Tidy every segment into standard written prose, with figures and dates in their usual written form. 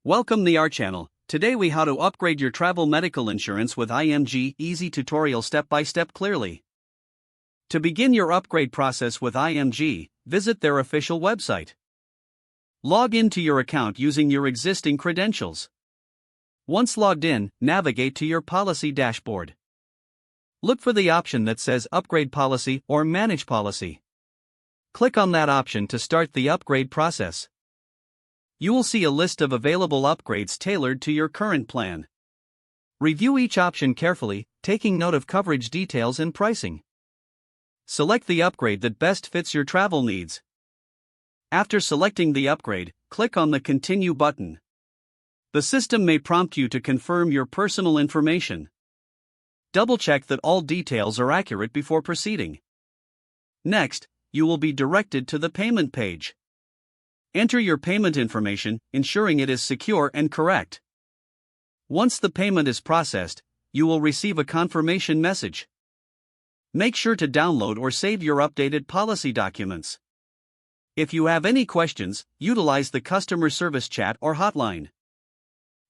Welcome to our channel. Today we how to upgrade your travel medical insurance with IMG. Easy tutorial step by step clearly. To begin your upgrade process with IMG, visit their official website. Log into your account using your existing credentials. Once logged in, navigate to your policy dashboard. Look for the option that says Upgrade Policy or Manage Policy. Click on that option to start the upgrade process. You will see a list of available upgrades tailored to your current plan. Review each option carefully, taking note of coverage details and pricing. Select the upgrade that best fits your travel needs. After selecting the upgrade, click on the Continue button. The system may prompt you to confirm your personal information. Double-check that all details are accurate before proceeding. Next, you will be directed to the payment page. Enter your payment information, ensuring it is secure and correct. Once the payment is processed, you will receive a confirmation message. Make sure to download or save your updated policy documents. If you have any questions, utilize the customer service chat or hotline.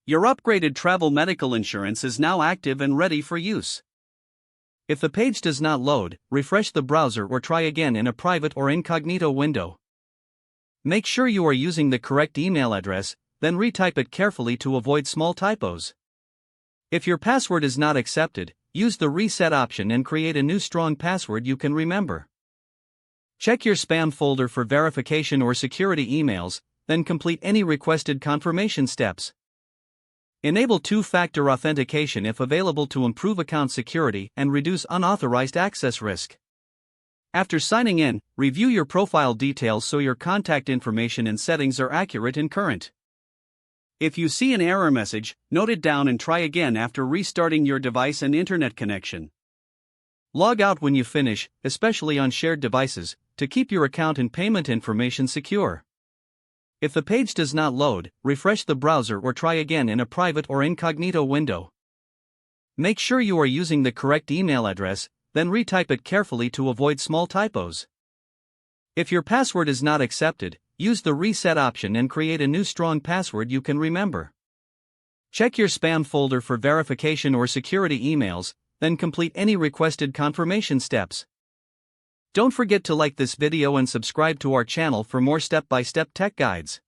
Your upgraded travel medical insurance is now active and ready for use. If the page does not load, refresh the browser or try again in a private or incognito window. Make sure you are using the correct email address, then retype it carefully to avoid small typos. If your password is not accepted, use the reset option and create a new strong password you can remember. Check your spam folder for verification or security emails, then complete any requested confirmation steps. Enable two-factor authentication if available to improve account security and reduce unauthorized access risk. After signing in, review your profile details so your contact information and settings are accurate and current. If you see an error message, note it down and try again after restarting your device and internet connection. Log out when you finish, especially on shared devices, to keep your account and payment information secure. If the page does not load, refresh the browser or try again in a private or incognito window. Make sure you are using the correct email address, then retype it carefully to avoid small typos. If your password is not accepted, use the reset option and create a new strong password you can remember. Check your spam folder for verification or security emails, then complete any requested confirmation steps. Don't forget to like this video and subscribe to our channel for more step-by-step tech guides.